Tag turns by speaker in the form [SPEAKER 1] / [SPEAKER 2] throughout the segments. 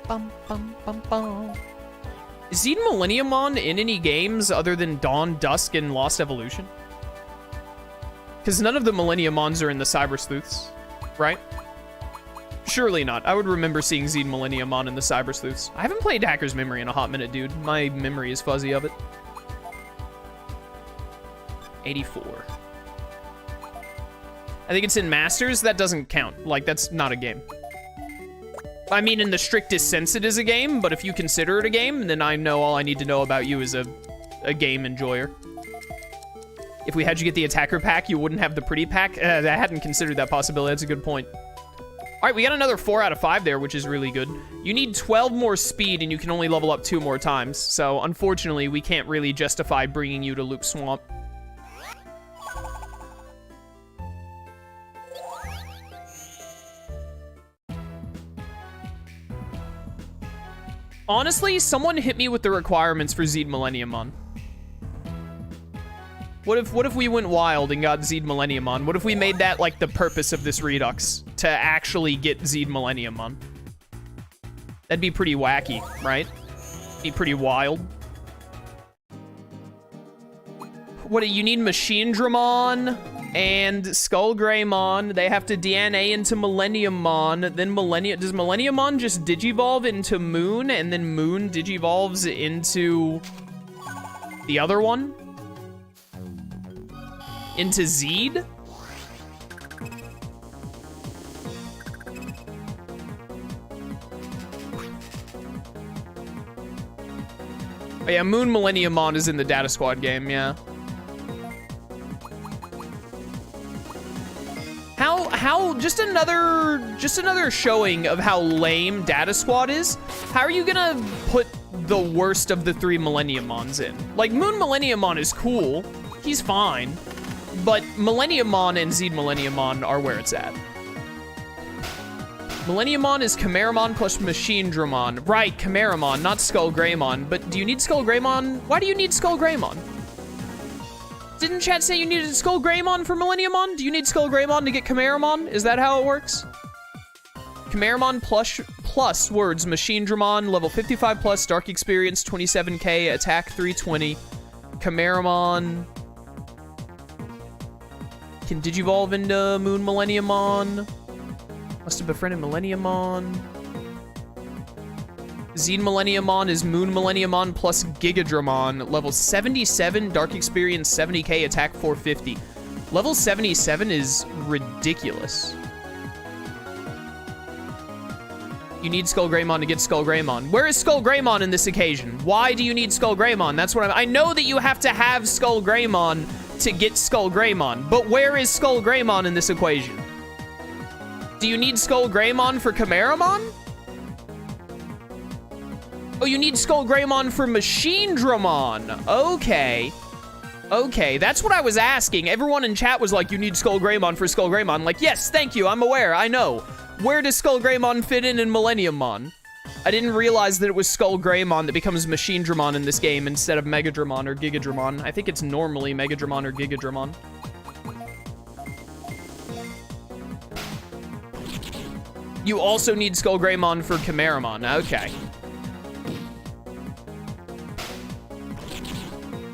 [SPEAKER 1] Bum, bum, bum, bum. Is Zed Millenniumon in any games other than Dawn, Dusk, and Lost Evolution? Because none of the Millenniumons are in the Cyber Sleuths, right? Surely not. I would remember seeing Zed Millenniumon in the Cyber Sleuths. I haven't played Hacker's Memory in a hot minute, dude. My memory is fuzzy of it. 84. I think it's in Masters. That doesn't count. Like, that's not a game. I mean, in the strictest sense, it is a game, but if you consider it a game, then I know all I need to know about you is a game enjoyer. If we had you get the attacker pack, you wouldn't have the pretty pack. I hadn't considered that possibility. That's a good point. All right, we got another 4 out of 5 there, which is really good. You need 12 more speed, and you can only level up 2 more times. So, unfortunately, we can't really justify bringing you to Loop Swamp. Honestly, someone hit me with the requirements for Zed Millenniumon. What if we went wild and got Zed Millenniumon? What if we made that like the purpose of this Redux? To actually get Zed Millenniumon? That'd be pretty wacky, right? Be pretty wild. What do you need? Machine Dramon and Skullgreymon. They have to DNA into Millenniummon. Then does Millenniummon just digivolve into Moon, and then Moon digivolves into the other one? Into Zed? Oh yeah, Moon Millenniummon is in the Data Squad game, yeah. How just another showing of how lame Data Squad is. How are you gonna put the worst of the 3 Millenniummons in? Like, Moon Millenniummon is cool. He's fine. But Millenniummon and Zed Millenniummon are where it's at. Millenniummon is Chimeramon plus Machine Dramon. Right, Chimeramon, not Skullgreymon. But do you need Skullgreymon? Why do you need Skullgreymon? Didn't chat say you needed Skullgreymon for Millenniummon? Do you need Skullgreymon to get Chimeramon? Is that how it works? Chimeramon plus words. Machine Dramon, level 55 plus, Dark Experience 27k, attack 320. Chimeramon can digivolve into Moon Millenniummon. Must have befriended Millenniummon. Zed Millenniummon is Moon Millenniummon plus Gigadramon. Level 77, Dark Experience 70k, attack 450. Level 77 is ridiculous. You need Skullgreymon to get Skullgreymon. Where is Skullgreymon in this occasion? Why do you need Skullgreymon? That's what I know that you have to have Skullgreymon to get Skullgreymon, but where is Skullgreymon in this equation? Do you need Skullgreymon for Chimeramon? Oh, you need Skullgreymon for Machine Dramon. Okay. Okay, that's what I was asking. Everyone in chat was like, you need Skullgreymon for Skullgreymon. Like, yes, thank you, I'm aware, I know. Where does Skullgreymon fit in Millenniummon? I didn't realize that it was Skullgreymon that becomes Machine Dramon in this game instead of Megadramon or Gigadramon. I think it's normally Megadramon or Gigadramon. You also need Skullgreymon for Chimeramon. Okay.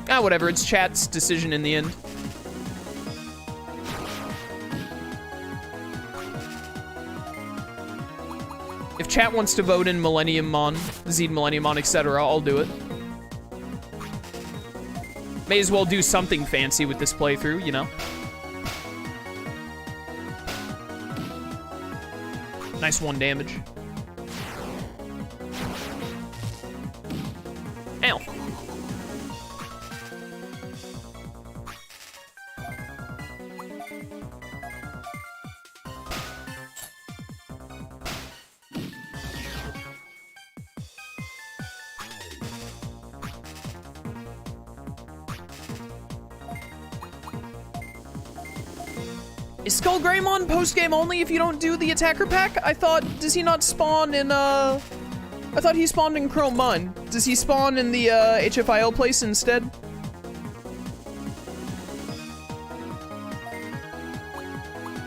[SPEAKER 1] Ah, whatever. It's chat's decision in the end. If chat wants to vote in Millenniummon, Zed Millenniummon, etc., I'll do it. May as well do something fancy with this playthrough, you know? Nice 1 damage. Ow. Is Skullgreymon post-game only if you don't do the attacker pack? I thought, does he not spawn in, I thought he spawned in Chrome Mine. Does he spawn in the, HFIL place instead?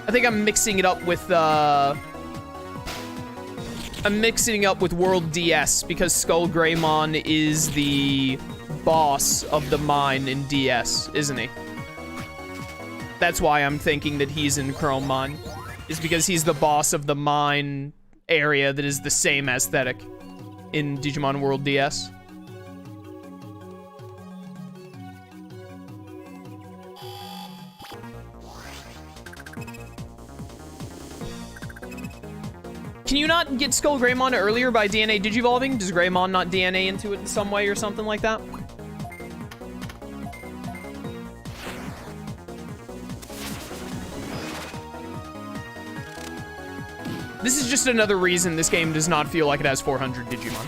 [SPEAKER 1] I think I'm mixing it up with, I I'm mixing up with World DS because Skull Greymon is the boss of the mine in DS, isn't he? That's why I'm thinking that he's in Chrome Mine, is because he's the boss of the mine area that is the same aesthetic in Digimon World DS. Can you not get Skull Greymon earlier by DNA digivolving? Does Greymon not DNA into it in some way or something like that? This is just another reason this game does not feel like it has 400 Digimon.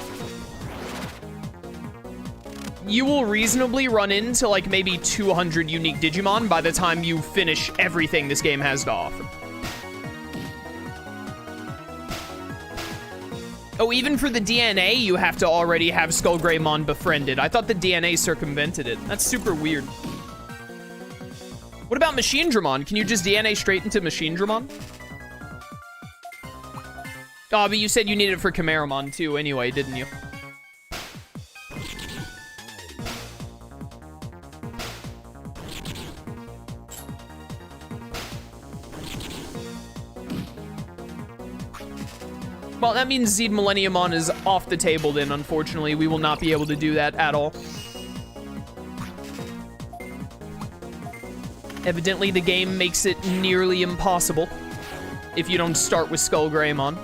[SPEAKER 1] You will reasonably run into like maybe 200 unique Digimon by the time you finish everything this game has to offer. Oh, even for the DNA, you have to already have Skull Greymon befriended. I thought the DNA circumvented it. That's super weird. What about Machine Dramon? Can you just DNA straight into Machine Dramon? Oh, but you said you needed it for Chimeramon too anyway, didn't you? Well, that means Zed Millenniumon is off the table then, unfortunately. We will not be able to do that at all. Evidently, the game makes it nearly impossible if you don't start with Skull Greymon.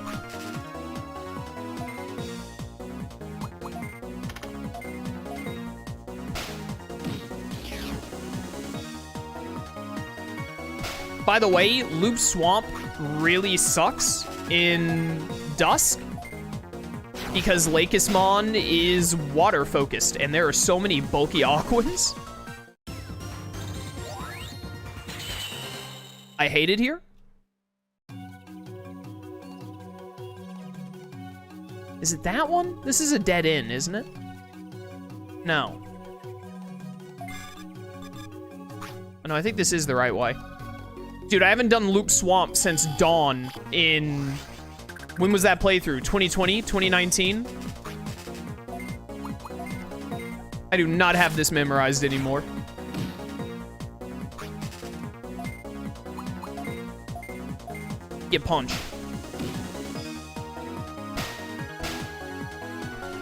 [SPEAKER 1] By the way, Loop Swamp really sucks in Dusk because Lakismon is water focused and there are so many bulky Aquans. I hate it here. Is it that one? This is a dead end, isn't it? No. Oh, no, I think this is the right way. Dude, I haven't done Loop Swamp since Dawn in... When was that playthrough? 2020? 2019? I do not have this memorized anymore. Get punched.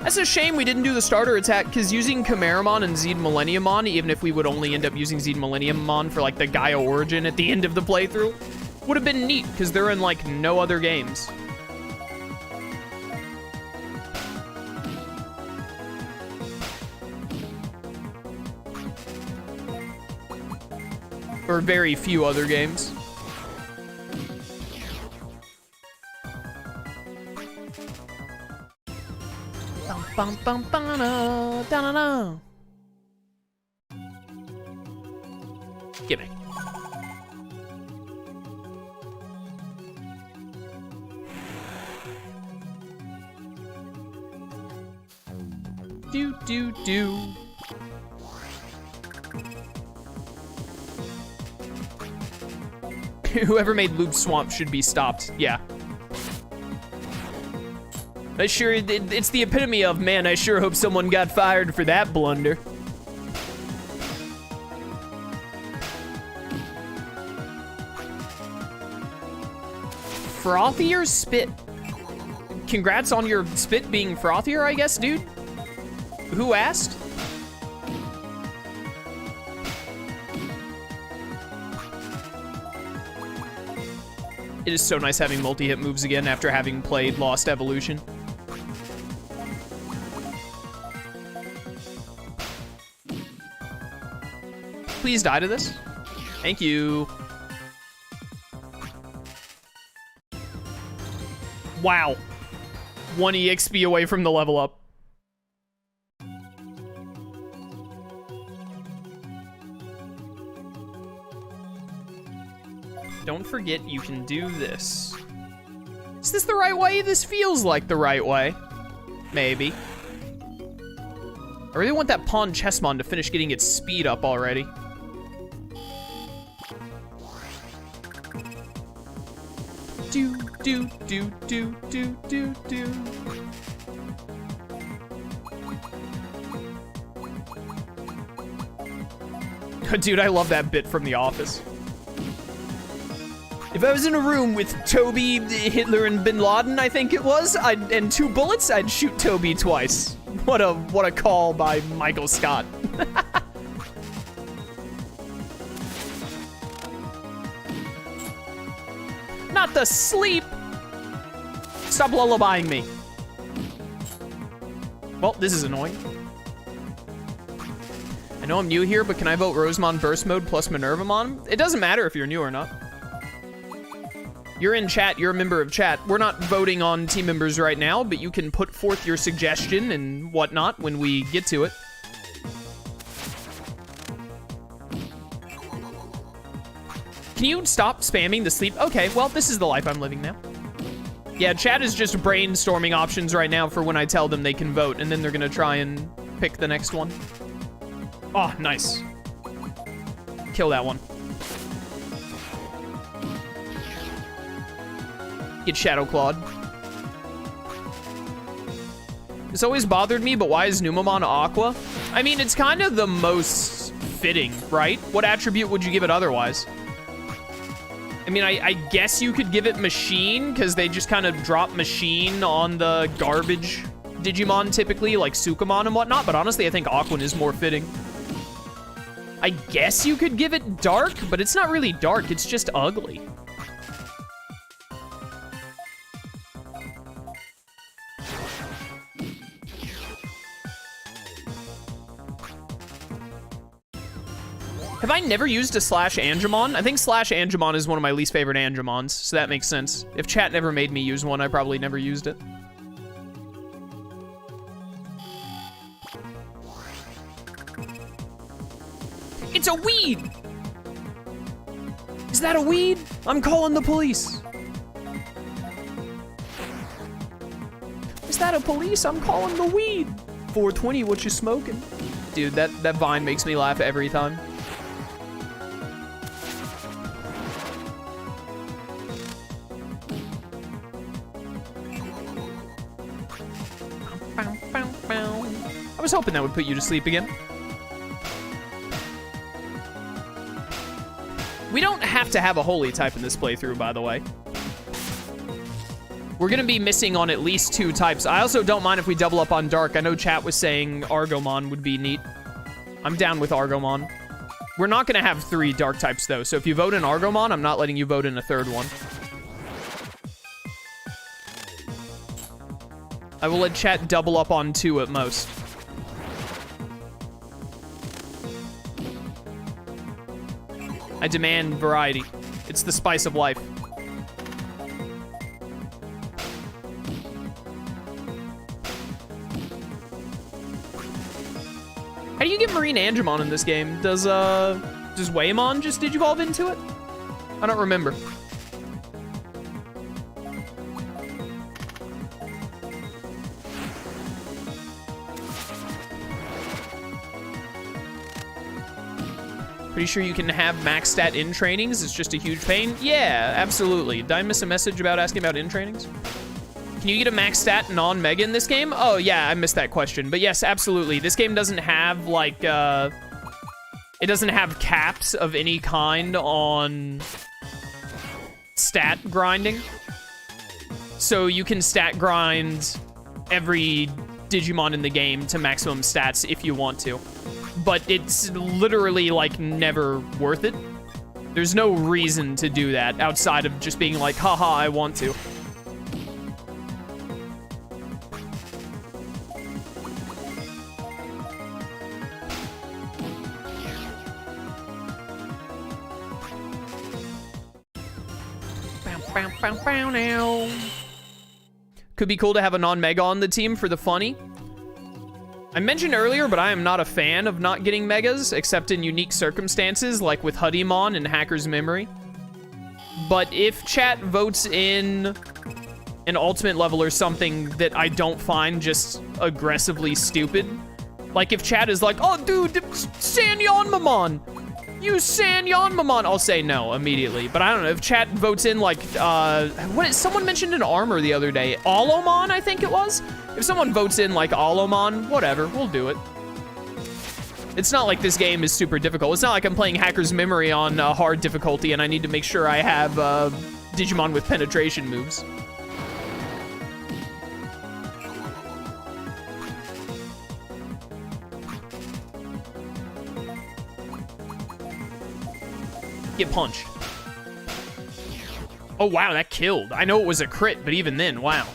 [SPEAKER 1] That's a shame we didn't do the starter attack, because using Chimeramon and Zed Millenniumon, even if we would only end up using Zed Millenniumon for, like, the Gaia Origin at the end of the playthrough, would have been neat, because they're in, like, no other games. Or very few other games. Bum, bum, bum, da, da, da. Give me. Do, do, do. Whoever made Loop Swamp should be stopped. Yeah. I sure, it's the epitome of, man, I sure hope someone got fired for that blunder. Frothier spit. Congrats on your spit being frothier, I guess, dude. Who asked? It is so nice having multi-hit moves again after having played Lost Evolution. Please die to this. Thank you. Wow. 1 EXP away from the level up. Don't forget you can do this. Is this the right way? This feels like the right way. Maybe. I really want that Pawn Chessmon to finish getting its speed up already. Do, do, do, do, do, do, do. Dude, I love that bit from The Office. If I was in a room with Toby, Hitler, and Bin Laden, I think it was, and 2 bullets, I'd shoot Toby twice. What a call by Michael Scott. Not the sleep. Stop lullabying me. Well, this is annoying. I know I'm new here, but can I vote Rosemon Burst Mode plus Minervamon? It doesn't matter if you're new or not. You're in chat, you're a member of chat. We're not voting on team members right now, but you can put forth your suggestion and whatnot when we get to it. Can you stop spamming the sleep? Okay, well, this is the life I'm living now. Yeah, chat is just brainstorming options right now for when I tell them they can vote, and then they're gonna try and pick the next one. Oh, nice. Kill that one. Get Shadow Clawed. It's always bothered me, but why is Numamon Aqua? I mean, it's kind of the most fitting, right? What attribute would you give it otherwise? I mean, I guess you could give it Machine, because they just kind of drop Machine on the garbage Digimon typically, like Sukamon and whatnot, but honestly, I think Aquan is more fitting. I guess you could give it Dark, but it's not really dark, it's just ugly. Have I never used a Slash Angemon? I think Slash Angemon is one of my least favorite Angemons, so that makes sense. If chat never made me use one, I probably never used it. It's a weed! Is that a weed? I'm calling the police. Is that a police? I'm calling the weed. 420, what you smoking? Dude, that vine makes me laugh every time. I was hoping that would put you to sleep again. We don't have to have a holy type in this playthrough, by the way. We're gonna be missing on at least 2 types. I also don't mind if we double up on Dark. I know chat was saying Argomon would be neat. I'm down with Argomon. We're not gonna have 3 Dark types, though, so if you vote in Argomon, I'm not letting you vote in a 3rd one. I will let chat double up on 2 at most. I demand variety. It's the spice of life. How do you get Marine Angemon in this game? Does Waymon just digivolve into it? I don't remember. Pretty sure you can have max stat in trainings. It's just a huge pain. Yeah, absolutely. Did I miss a message about asking about in trainings? Can you get a max stat non-mega in this game? Oh, yeah, I missed that question. But yes, absolutely. This game doesn't have, like, it doesn't have caps of any kind on stat grinding. So you can stat grind every Digimon in the game to maximum stats if you want to. But it's literally, like, never worth it. There's no reason to do that outside of just being like, haha, I want to. Could be cool to have a non-mega on the team for the funny. I mentioned earlier, but I am not a fan of not getting megas, except in unique circumstances, like with Huddymon and Hacker's Memory. But if chat votes in an ultimate level or something that I don't find just aggressively stupid, like if chat is like, oh dude, Sanyanmamon, Use Sanyanmamon. I'll say no immediately, but I don't know if chat votes in like, someone mentioned an armor the other day. Alomon, I think it was. If someone votes in like Alomon, whatever, we'll do it. It's not like this game is super difficult. It's not like I'm playing Hacker's Memory on hard difficulty and I need to make sure I have Digimon with penetration moves. Get punched. Oh, wow, that killed. I know it was a crit, but even then, wow.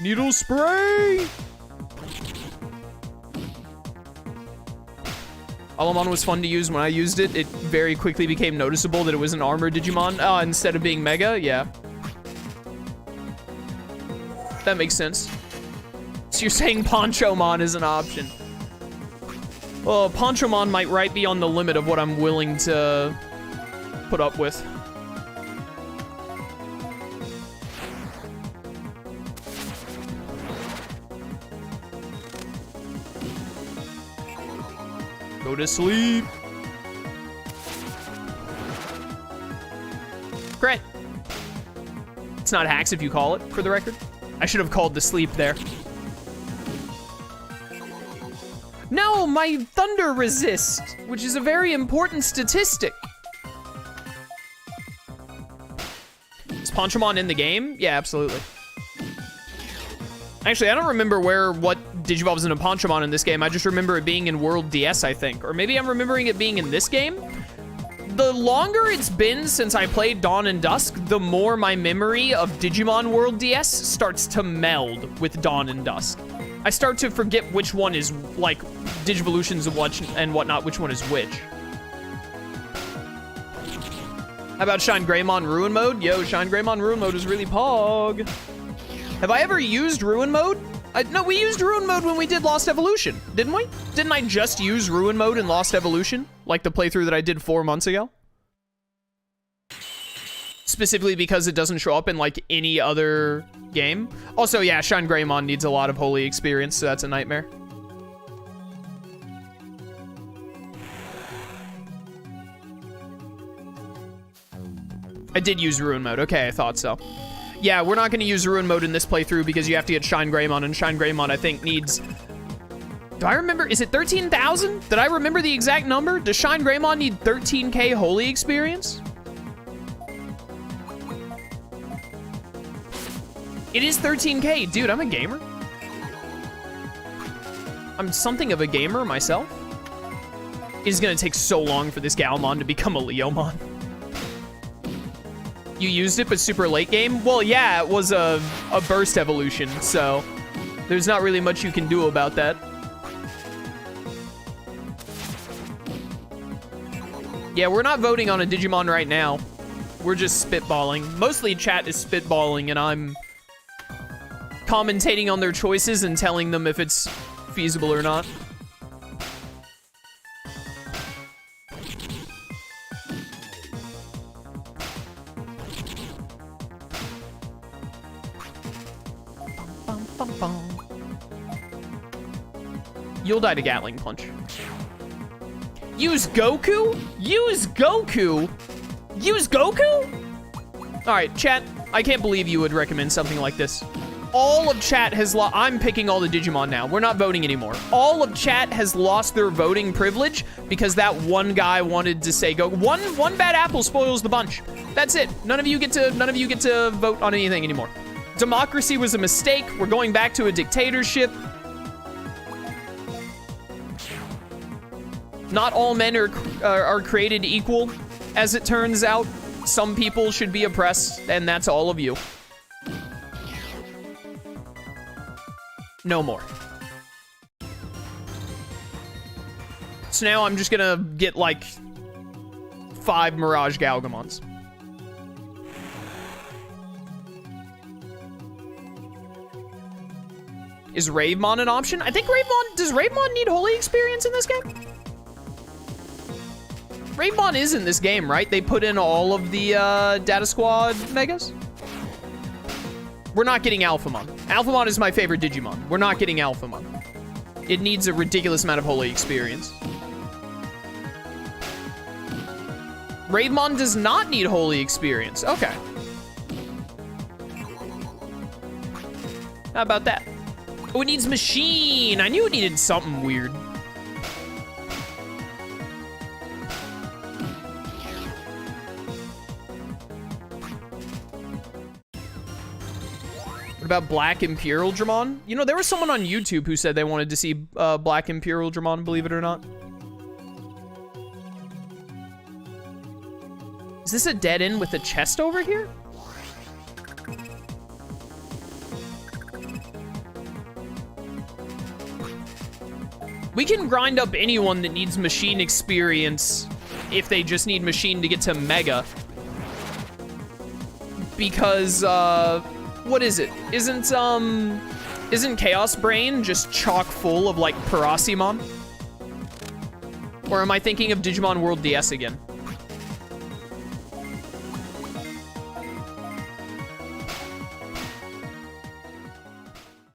[SPEAKER 1] Needle spray! Alomon was fun to use when I used it. It very quickly became noticeable that it was an armored Digimon instead of being Mega, yeah. That makes sense. So you're saying Ponchomon is an option. Well, Ponchomon might be on the limit of what I'm willing to put up with. Go to sleep. Crit. It's not hacks if you call it, for the record. I should have called the sleep there. No, my thunder resist, which is a very important statistic. Is Ponchomon in the game? Yeah, absolutely. Actually, I don't remember what Digivolves into Ponchomon in this game. I just remember it being in World DS, I think. Or maybe I'm remembering it being in this game? The longer it's been since I played Dawn and Dusk, the more my memory of Digimon World DS starts to meld with Dawn and Dusk. I start to forget which one is, like, Digivolutions and whatnot, which one is which. How about Shine Greymon Ruin Mode? Yo, Shine Greymon Ruin Mode is really pog. Have I ever used Ruin Mode? No, we used Ruin Mode when we did Lost Evolution, didn't we? Didn't I just use Ruin Mode in Lost Evolution? Like the playthrough that I did 4 months ago? Specifically because it doesn't show up in, like, any other game. Also, yeah, Shine Greymon needs a lot of holy experience, so that's a nightmare. I did use Ruin Mode. Okay, I thought so. Yeah, we're not going to use Ruin Mode in this playthrough because you have to get Shine Greymon, and Shine Greymon, I think, needs... Do I remember? Is it 13,000? Did I remember the exact number? Does Shine Greymon need 13k holy experience? It is 13k. Dude, I'm a gamer. I'm something of a gamer myself. It is going to take so long for this Galmon to become a Leomon. You used it, but super late game? Well, yeah, it was a burst evolution, so there's not really much you can do about that. Yeah, we're not voting on a Digimon right now. We're just spitballing. Mostly chat is spitballing, and I'm commentating on their choices and telling them if it's feasible or not. You'll die to Gatling Punch. Use Goku? Use Goku? Use Goku? Alright, chat, I can't believe you would recommend something like this. All of chat has lost... I'm picking all the Digimon now. We're not voting anymore. All of chat has lost their voting privilege because that one guy wanted to say go. One bad apple spoils the bunch. That's it. None of you get to vote on anything anymore. Democracy was a mistake. We're going back to a dictatorship. Not all men are created equal, as it turns out. Some people should be oppressed, and that's all of you. No more. So now I'm just gonna get, like, 5 Mirage Galgamons. Is Ravemon an option? I think Ravemon... Does Ravemon need holy experience in this game? Ravemon is in this game, right? They put in all of the Data Squad Megas? We're not getting Alphamon. Alphamon is my favorite Digimon. We're not getting Alphamon. It needs a ridiculous amount of holy experience. Ravemon does not need holy experience. Okay. How about that? Oh, it needs machine. I knew it needed something weird. What about Black Imperial Dramon? You know, there was someone on YouTube who said they wanted to see Black Imperial Dramon, believe it or not. Is this a dead end with a chest over here? We can grind up anyone that needs machine experience if they just need machine to get to Mega. Because, what is it? Isn't Chaos Brain just chock full of, like, Parasimon? Or am I thinking of Digimon World DS again?